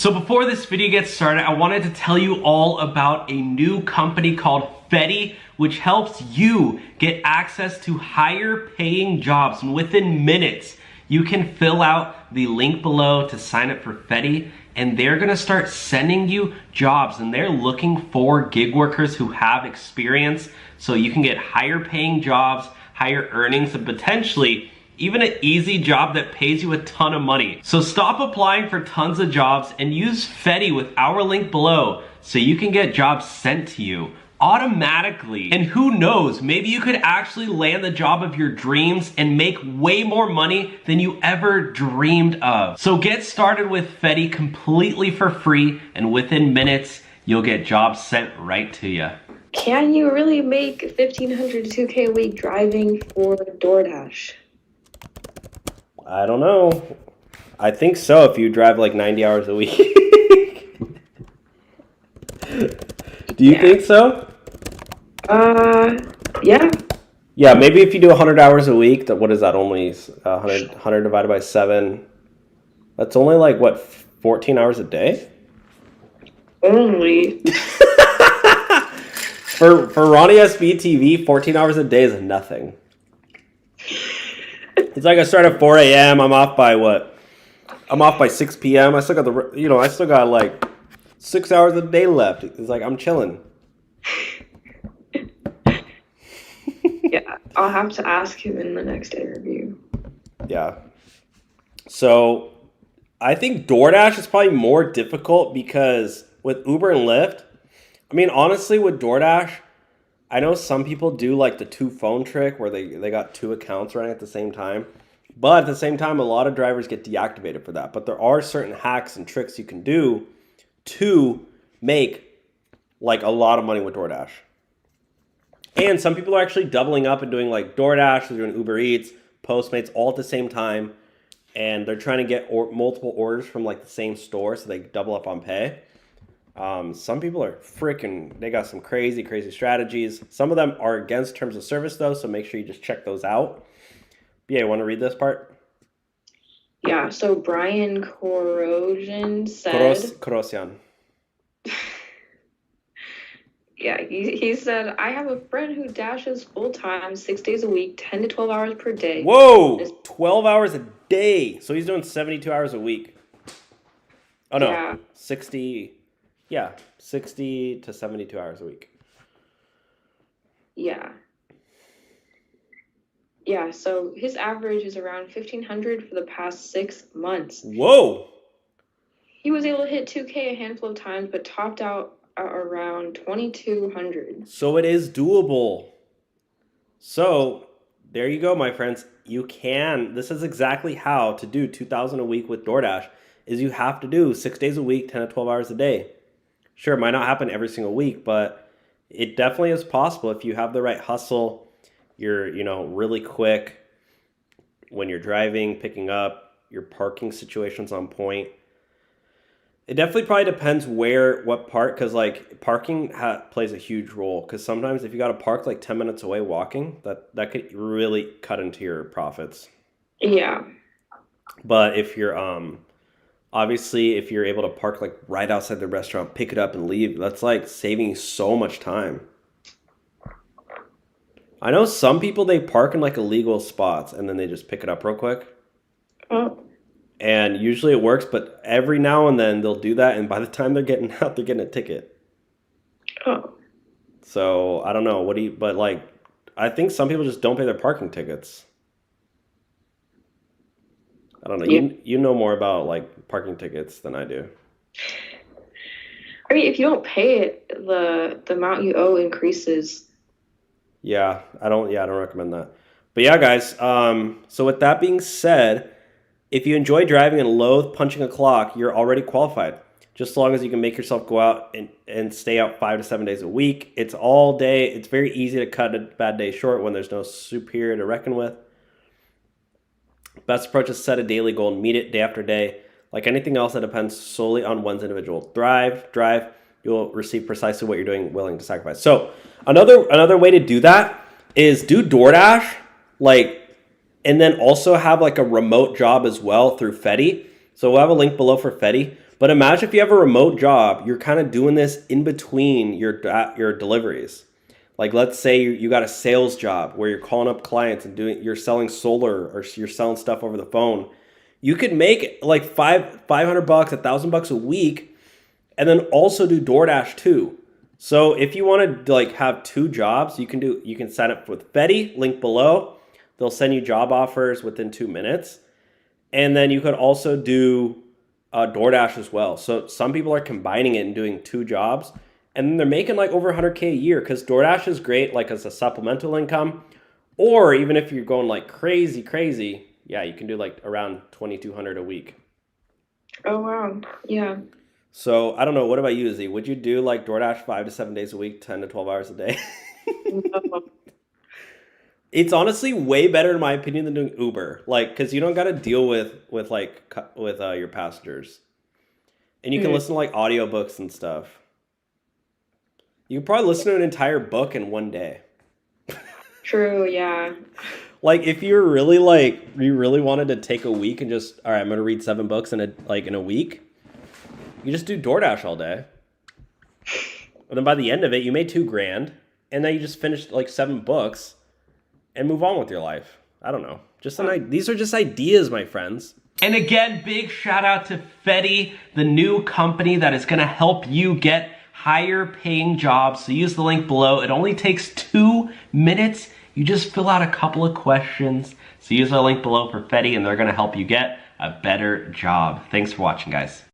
So before this video gets started, I wanted to tell you all about a new company called Fetti, which helps you get access to higher paying jobs. And within minutes, you can fill out the link below to sign up for Fetti, and they're gonna start sending you jobs, and they're looking for gig workers who have experience so you can get higher paying jobs, higher earnings, and potentially even an easy job that pays you a ton of money. So stop applying for tons of jobs and use Fetti with our link below so you can get jobs sent to you automatically. And who knows, maybe you could actually land the job of your dreams and make way more money than you ever dreamed of. So get started with Fetti completely for free, and within minutes, you'll get jobs sent right to you. Can you really make $1,500 to $2K a week driving for DoorDash? I don't know. I think so if you drive like 90 hours a week. Do you think so? Yeah. Yeah, maybe if you do 100 hours a week, what is that, only 100 divided by 7? That's only like, what, 14 hours a day? Only. For Ronnie SPE Tv, 14 hours a day is nothing. It's like I start at 4 a.m. I'm off by what? I'm off by 6 p.m. I still got I still got like 6 hours a day left. It's like I'm chilling. Yeah, I'll have to ask him in the next interview. Yeah. So I think DoorDash is probably more difficult because with Uber and Lyft, I mean, honestly, with DoorDash, I know some people do like the 2 phone trick where they got 2 accounts running at the same time. But at the same time, a lot of drivers get deactivated for that. But there are certain hacks and tricks you can do to make like a lot of money with DoorDash. And some people are actually doubling up and doing like DoorDash, they're doing Uber Eats, Postmates all at the same time. And they're trying to get multiple orders from like the same store so they double up on pay. Some people are they got some crazy strategies. Some of them are against terms of service though, so make sure you just check those out. But yeah, you want to read this part? Yeah, so Brian Corrosion said... Corrosian. Yeah, he said, I have a friend who dashes full-time, 6 days a week, 10 to 12 hours per day. Whoa! 12 hours a day. So he's doing 72 hours a week. Oh no, yeah. 60 to 72 hours a week. Yeah. Yeah, so his average is around 1,500 for the past 6 months. Whoa! He was able to hit 2K a handful of times, but topped out at around 2,200. So it is doable. So there you go, my friends. You can. This is exactly how to do 2,000 a week with DoorDash. Is you have to do 6 days a week, 10 to 12 hours a day. Sure, it might not happen every single week, but it definitely is possible if you have the right hustle. You're, really quick when you're driving, picking up, your parking situation's on point. It definitely probably depends what part, because like parking plays a huge role. Because sometimes if you got to park like 10 minutes away walking, that could really cut into your profits. Yeah. But if you're obviously, if you're able to park like right outside the restaurant, pick it up and leave, that's like saving so much time. I know some people, they park in like illegal spots and then they just pick it up real quick. Oh. And usually it works, but every now and then they'll do that, and by the time they're getting out, they're getting a ticket. Oh. So I don't know. But like, I think some people just don't pay their parking tickets. I don't know. Yeah. You know more about like parking tickets than I do. I mean, if you don't pay it, the amount you owe increases. Yeah, I don't recommend that. But yeah, guys, so with that being said, if you enjoy driving and loathe punching a clock, you're already qualified. Just as long as you can make yourself go out and stay out 5 to 7 days a week. It's all day. It's very easy to cut a bad day short when there's no superior to reckon with. Best approach is set a daily goal and meet it day after day. Like anything else that depends solely on one's individual drive, you'll receive precisely what you're doing, willing to sacrifice. So another way to do that is do DoorDash, and then also have like a remote job as well through Fetti. So we'll have a link below for Fetti. But imagine if you have a remote job, you're kind of doing this in between your deliveries. Like let's say you got a sales job where you're calling up clients and you're selling solar or you're selling stuff over the phone. You could make like $500, $1,000 a week, and then also do DoorDash too. So if you want to like have two jobs, you can sign up with Fetti, link below. They'll send you job offers within 2 minutes. And then you could also do DoorDash as well. So some people are combining it and doing two jobs, and then they're making like over 100K a year, because DoorDash is great like as a supplemental income. Or even if you're going like crazy, yeah, you can do like around 2,200 a week. Oh, wow. Yeah. So I don't know. What about you, Z? Would you do like DoorDash 5 to 7 days a week, 10 to 12 hours a day? No. It's honestly way better in my opinion than doing Uber, like because you don't got to deal with your passengers, and you can listen to like audiobooks and stuff. You can probably listen to an entire book in one day. True, yeah. Like if you really wanted to take a week and just, all right, I'm gonna read 7 books in a week. You just do DoorDash all day, and then by the end of it, you made $2,000, and then you just finished like 7 books. And move on with your life. I don't know. These are just ideas, my friends. And again, big shout out to Fetti, the new company that is going to help you get higher paying jobs. So use the link below. It only takes 2 minutes. You just fill out a couple of questions. So use our link below for Fetti, and they're going to help you get a better job. Thanks for watching, guys.